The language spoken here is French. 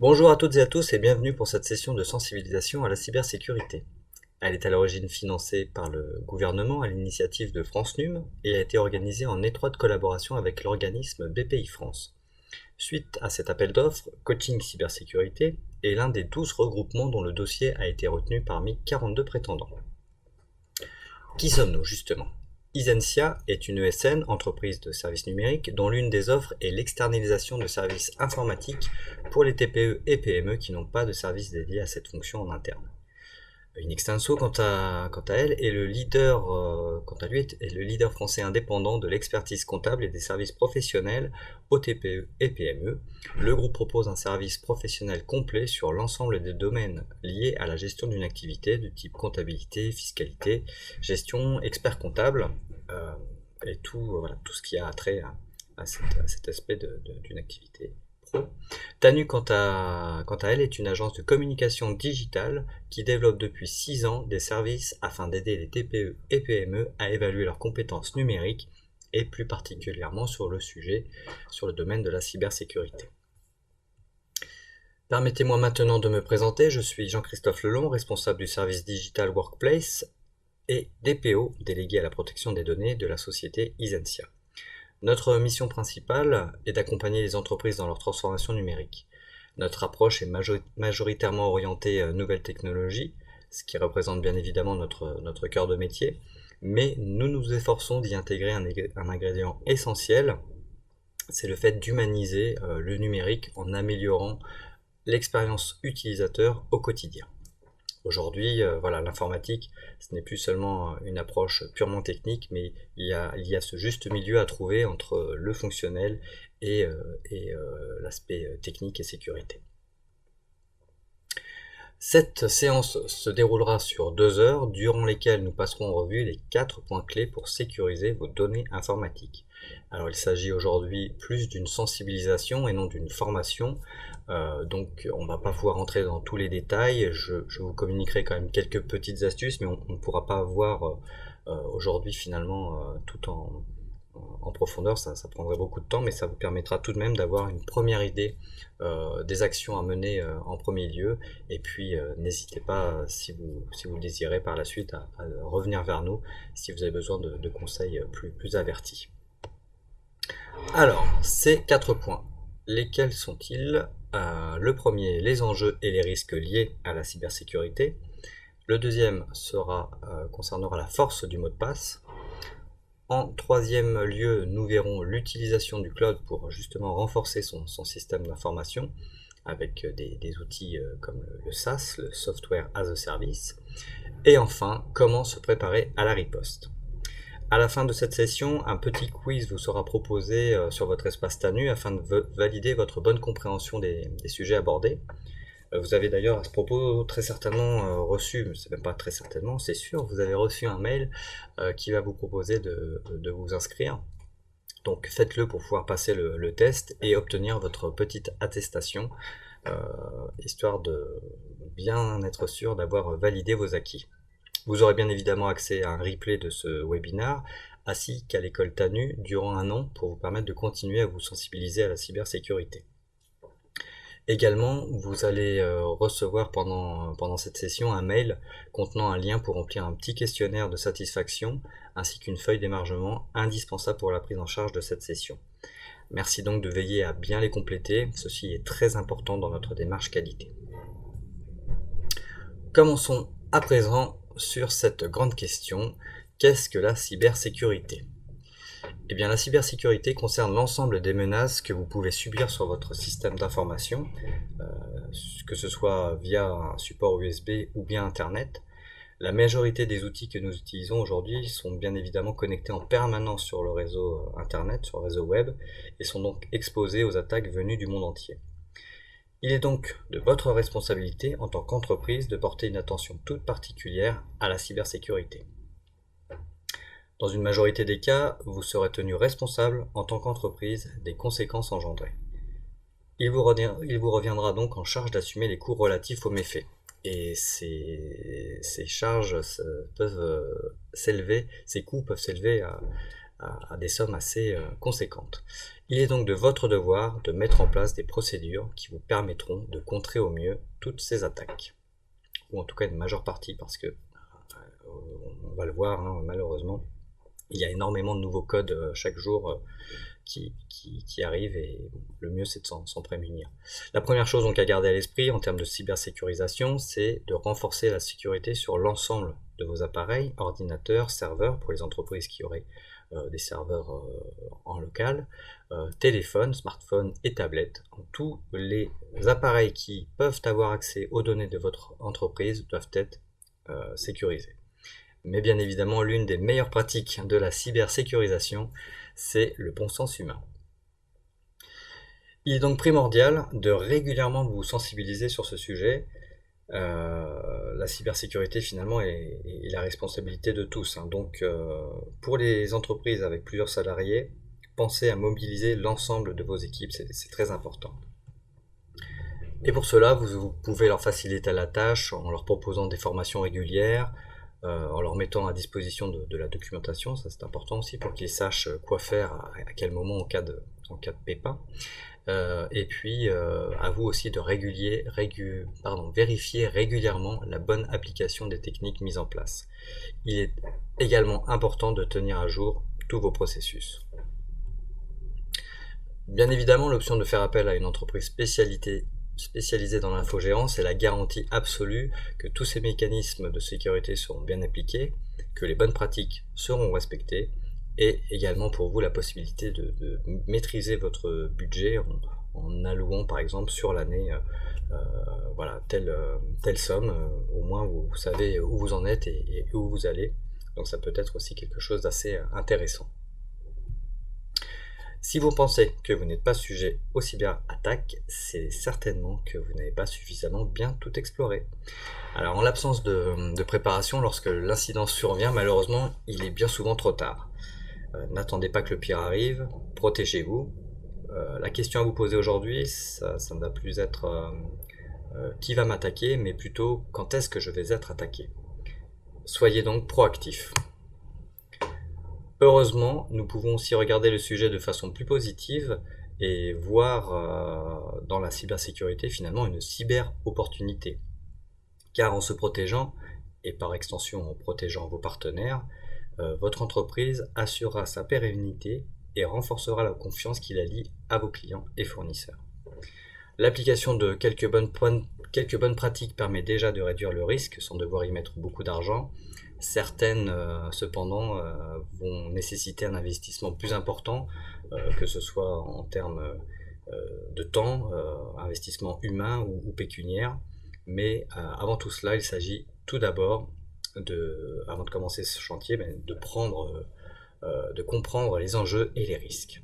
Bonjour à toutes et à tous et bienvenue pour cette session de sensibilisation à la cybersécurité. Elle est à l'origine financée par le gouvernement à l'initiative de France Num et a été organisée en étroite collaboration avec l'organisme BPI France. Suite à cet appel d'offres, Coaching Cybersécurité est l'un des 12 regroupements dont le dossier a été retenu parmi 42 prétendants. Qui sommes-nous justement? Isentia est une ESN, entreprise de services numériques, dont l'une des offres est l'externalisation de services informatiques pour les TPE et PME qui n'ont pas de service dédié à cette fonction en interne. Inextenso, quant à elle, est le leader, quant à lui, est le leader français indépendant de l'expertise comptable et des services professionnels aux TPE et PME. Le groupe propose un service professionnel complet sur l'ensemble des domaines liés à la gestion d'une activité de type comptabilité, fiscalité, gestion, expert comptable, et tout ce qui a trait à cet aspect d'une activité pro. Tanu, quant à elle, est une agence de communication digitale qui développe depuis 6 ans des services afin d'aider les TPE et PME à évaluer leurs compétences numériques et plus particulièrement sur le domaine de la cybersécurité. Permettez-moi maintenant de me présenter, je suis Jean-Christophe Lelon, responsable du service Digital Workplace et DPO, délégué à la protection des données de la société Isentia. Notre mission principale est d'accompagner les entreprises dans leur transformation numérique. Notre approche est majoritairement orientée nouvelles technologies, ce qui représente bien évidemment notre cœur de métier, mais nous nous efforçons d'y intégrer un ingrédient essentiel, c'est le fait d'humaniser le numérique en améliorant l'expérience utilisateur au quotidien. Aujourd'hui, l'informatique, ce n'est plus seulement une approche purement technique, mais il y a ce juste milieu à trouver entre le fonctionnel et l'aspect technique et sécurité. Cette séance se déroulera sur 2 heures, durant lesquelles nous passerons en revue les 4 points clés pour sécuriser vos données informatiques. Alors il s'agit aujourd'hui plus d'une sensibilisation et non d'une formation, donc on ne va pas pouvoir entrer dans tous les détails, je vous communiquerai quand même quelques petites astuces, mais on ne pourra pas voir aujourd'hui finalement tout en profondeur, ça prendrait beaucoup de temps, mais ça vous permettra tout de même d'avoir une première idée des actions à mener en premier lieu, et puis n'hésitez pas, si vous le désirez par la suite, à revenir vers nous si vous avez besoin de conseils plus avertis. Alors, ces 4 points, lesquels sont-ils? Le premier, les enjeux et les risques liés à la cybersécurité. Le deuxième concernera la force du mot de passe. En troisième lieu, nous verrons l'utilisation du cloud pour justement renforcer son système d'information avec des outils comme le SaaS, le Software as a Service. Et enfin, comment se préparer à la riposte. À la fin de cette session, un petit quiz vous sera proposé sur votre espace Tanu afin de valider votre bonne compréhension des sujets abordés. Vous avez d'ailleurs à ce propos très certainement reçu, c'est même pas très certainement, c'est sûr, vous avez reçu un mail qui va vous proposer de vous inscrire. Donc faites-le pour pouvoir passer le test et obtenir votre petite attestation, histoire de bien être sûr d'avoir validé vos acquis. Vous aurez bien évidemment accès à un replay de ce webinaire, ainsi qu'à l'école Tanu durant 1 an pour vous permettre de continuer à vous sensibiliser à la cybersécurité. Également, vous allez recevoir pendant cette session un mail contenant un lien pour remplir un petit questionnaire de satisfaction ainsi qu'une feuille d'émargement indispensable pour la prise en charge de cette session. Merci donc de veiller à bien les compléter, ceci est très important dans notre démarche qualité. Commençons à présent sur cette grande question, qu'est-ce que la cybersécurité ? Eh bien, la cybersécurité concerne l'ensemble des menaces que vous pouvez subir sur votre système d'information, que ce soit via un support USB ou bien Internet. La majorité des outils que nous utilisons aujourd'hui sont bien évidemment connectés en permanence sur le réseau Internet, sur le réseau web, et sont donc exposés aux attaques venues du monde entier. Il est donc de votre responsabilité en tant qu'entreprise de porter une attention toute particulière à la cybersécurité. Dans une majorité des cas, vous serez tenu responsable en tant qu'entreprise des conséquences engendrées. Il vous reviendra donc en charge d'assumer les coûts relatifs aux méfaits. Et ces charges peuvent s'élever, ces coûts peuvent s'élever à des sommes assez conséquentes. Il est donc de votre devoir de mettre en place des procédures qui vous permettront de contrer au mieux toutes ces attaques, ou en tout cas une majeure partie, parce que on va le voir, hein, malheureusement, il y a énormément de nouveaux codes chaque jour qui arrivent, et le mieux c'est de s'en prémunir. La première chose donc à garder à l'esprit en termes de cybersécurisation, c'est de renforcer la sécurité sur l'ensemble de vos appareils, ordinateurs, serveurs, pour les entreprises qui auraient des serveurs en local, téléphones, smartphones et tablettes. Tous les appareils qui peuvent avoir accès aux données de votre entreprise doivent être sécurisés. Mais bien évidemment, l'une des meilleures pratiques de la cybersécurisation, c'est le bon sens humain. Il est donc primordial de régulièrement vous sensibiliser sur ce sujet. La cybersécurité finalement est la responsabilité de tous, hein. Donc pour les entreprises avec plusieurs salariés, pensez à mobiliser l'ensemble de vos équipes, c'est très important. Et pour cela, vous pouvez leur faciliter la tâche en leur proposant des formations régulières, en leur mettant à disposition de la documentation, ça c'est important aussi pour qu'ils sachent quoi faire à quel moment en cas de pépin. Et puis à vous aussi de vérifier régulièrement la bonne application des techniques mises en place. Il est également important de tenir à jour tous vos processus. Bien évidemment, l'option de faire appel à une entreprise spécialisée dans l'infogérance est la garantie absolue que tous ces mécanismes de sécurité seront bien appliqués, que les bonnes pratiques seront respectées, et également pour vous la possibilité de maîtriser votre budget en allouant par exemple sur l'année voilà, telle somme, au moins vous savez où vous en êtes et où vous allez. Donc ça peut être aussi quelque chose d'assez intéressant. Si vous pensez que vous n'êtes pas sujet aux cyberattaques, c'est certainement que vous n'avez pas suffisamment bien tout exploré. Alors en l'absence de préparation, lorsque l'incident survient, malheureusement, il est bien souvent trop tard. N'attendez pas que le pire arrive, protégez-vous. La question à vous poser aujourd'hui, ça ne va plus être qui va m'attaquer, mais plutôt quand est-ce que je vais être attaqué. Soyez donc proactif. Heureusement, nous pouvons aussi regarder le sujet de façon plus positive et voir dans la cybersécurité finalement une cyber-opportunité. Car en se protégeant, et par extension en protégeant vos partenaires, votre entreprise assurera sa pérennité et renforcera la confiance qui la lie à vos clients et fournisseurs. L'application de quelques bonnes pratiques permet déjà de réduire le risque sans devoir y mettre beaucoup d'argent. Certaines, cependant, vont nécessiter un investissement plus important, que ce soit en termes de temps, investissement humain ou pécuniaire. Mais avant tout cela, il s'agit tout d'abord, avant de commencer ce chantier, de comprendre les enjeux et les risques.